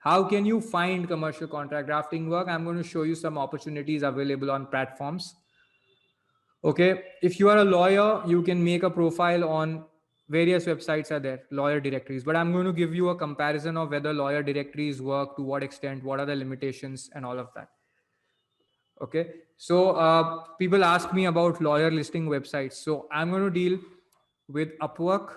How can you find commercial contract drafting work? I'm going to show you some opportunities available on platforms. Okay, if you are a lawyer, you can make a profile on various websites are there, lawyer directories. But I'm going to give you a comparison of whether lawyer directories work, to what extent, what are the limitations, and all of that. Okay, so people ask me about lawyer listing websites. So I'm going to deal with Upwork.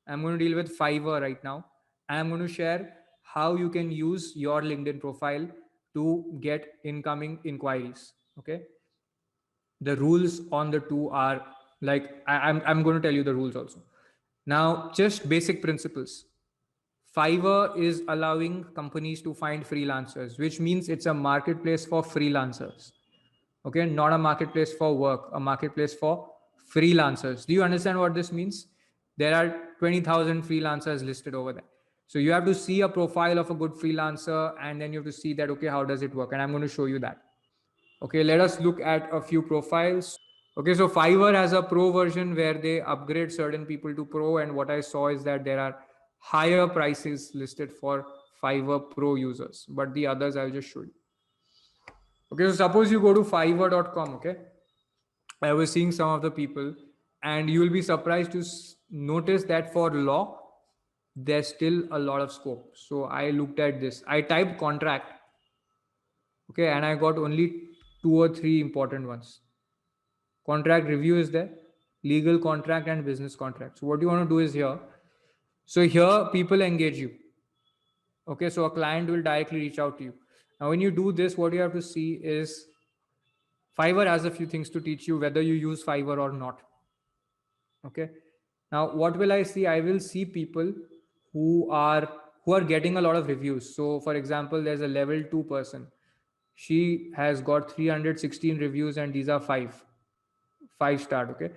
I'm going to deal with Fiverr right now. And I'm going to share how you can use your LinkedIn profile to get incoming inquiries. Okay, the rules on the two are like I'm going to tell you the rules also. Now, just basic principles. Fiverr is allowing companies to find freelancers, which means it's a marketplace for freelancers. Okay, not a marketplace for work, a marketplace for freelancers. Do you understand what this means? There are 20,000 freelancers listed over there. So you have to see a profile of a good freelancer, and then you have to see that, okay, how does it work? And I'm going to show you that. Okay, let us look at a few profiles. Okay, so Fiverr has a pro version where they upgrade certain people to pro, and what I saw is that there are higher prices listed for Fiverr Pro users, but the others I'll just show you. Okay, so suppose you go to fiverr.com. Okay, I was seeing some of the people, and you will be surprised to notice that for law, there's still a lot of scope. So I looked at this, I typed contract, okay, and I got only two or three important ones. Contract review is there, legal contract, and business contract. So what you want to do is here. So here people engage you. Okay, so a client will directly reach out to you. Now, when you do this, what you have to see is Fiverr has a few things to teach you whether you use Fiverr or not. Okay. Now, what will I see? I will see people who are getting a lot of reviews. So, for example, there's a level 2 person. She has got 316 reviews, and these are five star. Okay,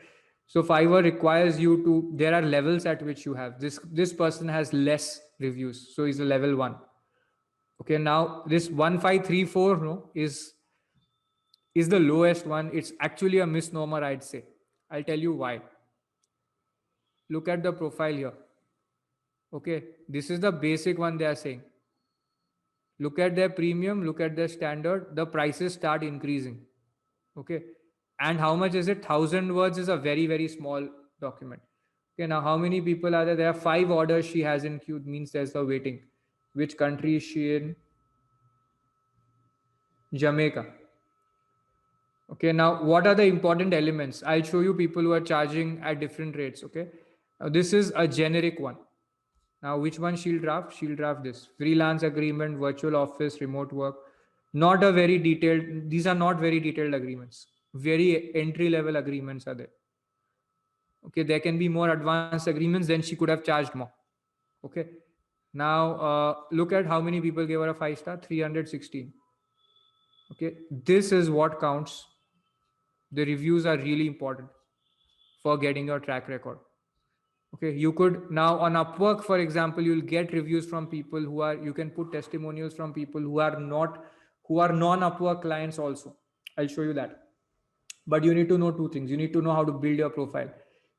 so Fiverr requires you to. There are levels at which you have this person has less reviews, so he's a level 1. Okay, now this 1534 no is the lowest one. It's actually a misnomer, I'd say. I'll tell you why. Look at the profile here. Okay, this is the basic one they are saying. Look at their premium, look at their standard, the prices start increasing. Okay, and how much is it? 1,000 words is a very, very small document. Okay, now how many people are there? There are 5 orders she has in queue, means there's a waiting. Which country is she in? Jamaica. Okay, now what are the important elements? I'll show you people who are charging at different rates. Okay, now this is a generic one. Now, which one she'll draft? She'll draft this freelance agreement, virtual office, remote work. Not a very detailed, these are not very detailed agreements. Very entry level agreements are there. Okay, there can be more advanced agreements, then she could have charged more. Okay, now look at how many people gave her a 5 star, 316. Okay, this is what counts. The reviews are really important for getting your track record. Okay, you could now on Upwork, for example, you'll get reviews from people who are, you can put testimonials from people who are not, who are non-Upwork clients also. I'll show you that. But you need to know two things. You need to know how to build your profile.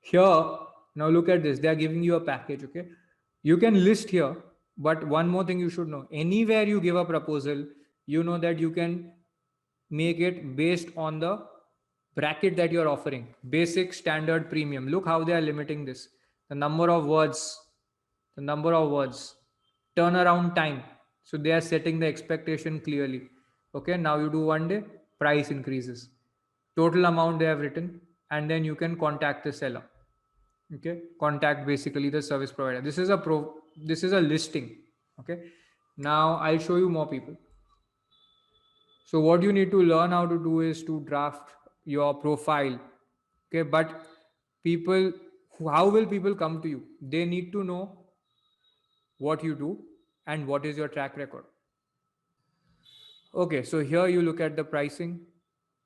Here, now look at this. They are giving you a package. Okay, you can list here, but one more thing you should know. Anywhere you give a proposal, you know that you can make it based on the bracket that you're offering. Basic, standard, premium. Look how they are limiting this. The number of words, turnaround time. So they are setting the expectation clearly. Okay, now you do 1 day, price increases. Total amount they have written, and then you can contact the seller. Okay, contact basically the service provider. This is a listing. Okay, now I'll show you more people. So what you need to learn how to do is to draft your profile. Okay, but people, how will people come to you? They need to know what you do and what is your track record. Okay, so here you look at the pricing.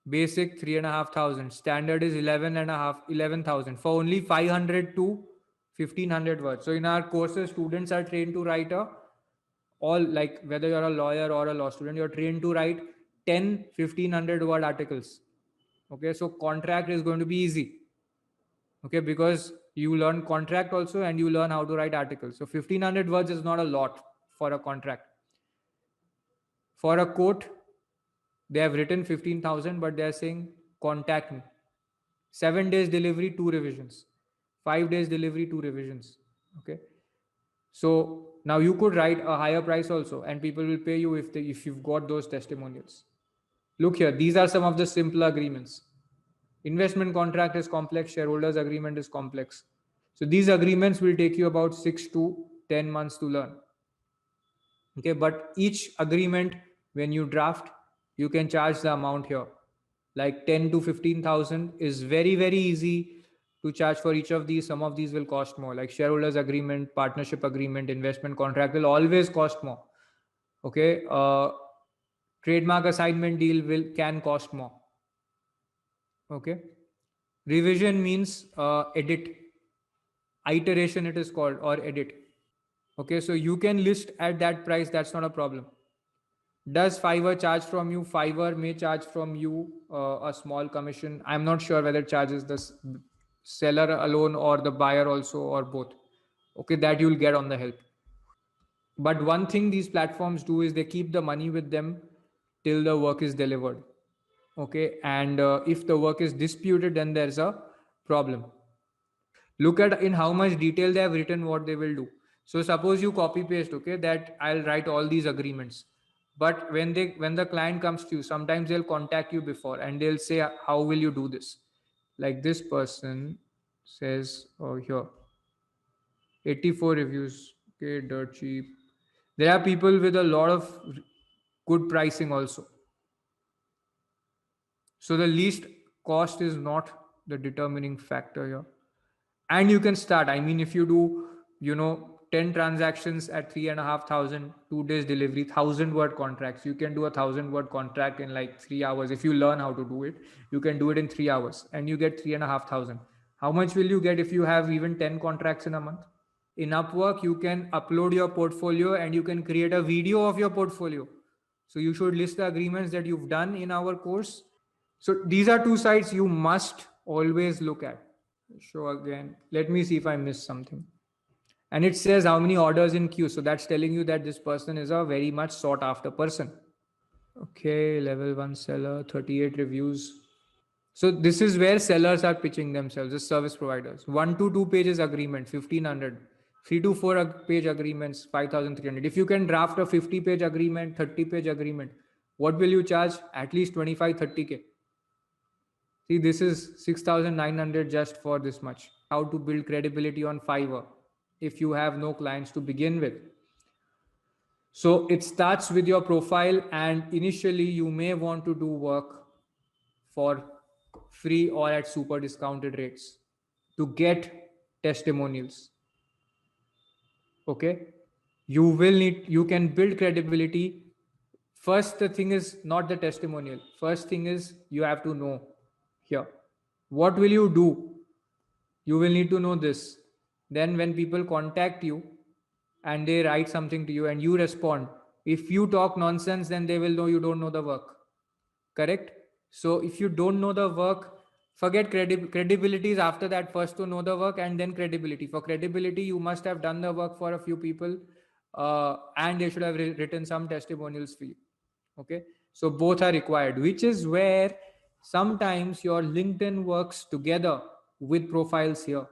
Basic 3,500, standard is 11,000 for only 500 to 1,500 words. So in our courses, students are trained to write all, like whether you're a lawyer or a law student, you're trained to write 10 1,500 word articles. Okay, so contract is going to be easy. Okay, because you learn contract also and you learn how to write articles. So 1,500 words is not a lot for a contract. For a quote, they have written 15,000, but they are saying contact me. 7 days delivery, 2 revisions. 5 days delivery, 2 revisions. Okay. So now you could write a higher price also, and people will pay you if you've got those testimonials. Look here, these are some of the simple agreements. Investment contract is complex, shareholders agreement is complex. So these agreements will take you about 6 to 10 months to learn. Okay, but each agreement, when you draft, you can charge the amount here. Like 10 to 15,000 is very, very easy to charge for each of these. Some of these will cost more, like shareholders agreement, partnership agreement, investment contract will always cost more. Okay, trademark assignment deal can cost more. Okay, revision means edit, iteration it is called, or edit. Okay, so you can list at that price, that's not a problem. Does Fiverr charge from you? Fiverr may charge from you a small commission. I'm not sure whether it charges the seller alone or the buyer also, or both. Okay, that you'll get on the help. But one thing these platforms do is they keep the money with them till the work is delivered. Okay, and if the work is disputed, then there's a problem. Look at in how much detail they have written what they will do. So suppose you copy paste, okay, that I'll write all these agreements, but when the client comes to you, sometimes they'll contact you before and they'll say, how will you do this? Like this person says, oh here, 84 reviews, okay, dirt cheap. There are people with a lot of good pricing also. So the least cost is not the determining factor here. And you can start. I mean, if you do, 10 transactions at 3,500, 2 days delivery, 1,000 word contracts, you can do 1,000 word contract in like 3 hours. If you learn how to do it, you can do it in 3 hours and you get 3,500. How much will you get if you have even 10 contracts in a month? In Upwork, you can upload your portfolio and you can create a video of your portfolio. So you should list the agreements that you've done in our course. So these are two sides you must always look at. Show again. Let me see if I missed something. And it says how many orders in queue. So that's telling you that this person is a very much sought after person. Okay, level 1 seller, 38 reviews. So this is where sellers are pitching themselves as service providers. 1 to 2 pages agreement, 1,500. 3 to 4 page agreements, 5,300. If you can draft a 50-page agreement, 30-page agreement, what will you charge? At least 25, 30K. See, this is 6,900 just for this much. How to build credibility on Fiverr if you have no clients to begin with. So it starts with your profile, and initially you may want to do work for free or at super discounted rates to get testimonials. Okay, you can build credibility. First, the thing is not the testimonial. First thing is you have to know here. What will you do? You will need to know this. Then when people contact you and they write something to you and you respond, if you talk nonsense, then they will know you don't know the work. Correct? So if you don't know the work, forget credibility is after that. First to know the work and then credibility. For credibility, you must have done the work for a few people and they should have written some testimonials for you. Okay, so both are required, which is where sometimes your LinkedIn works together with profiles here.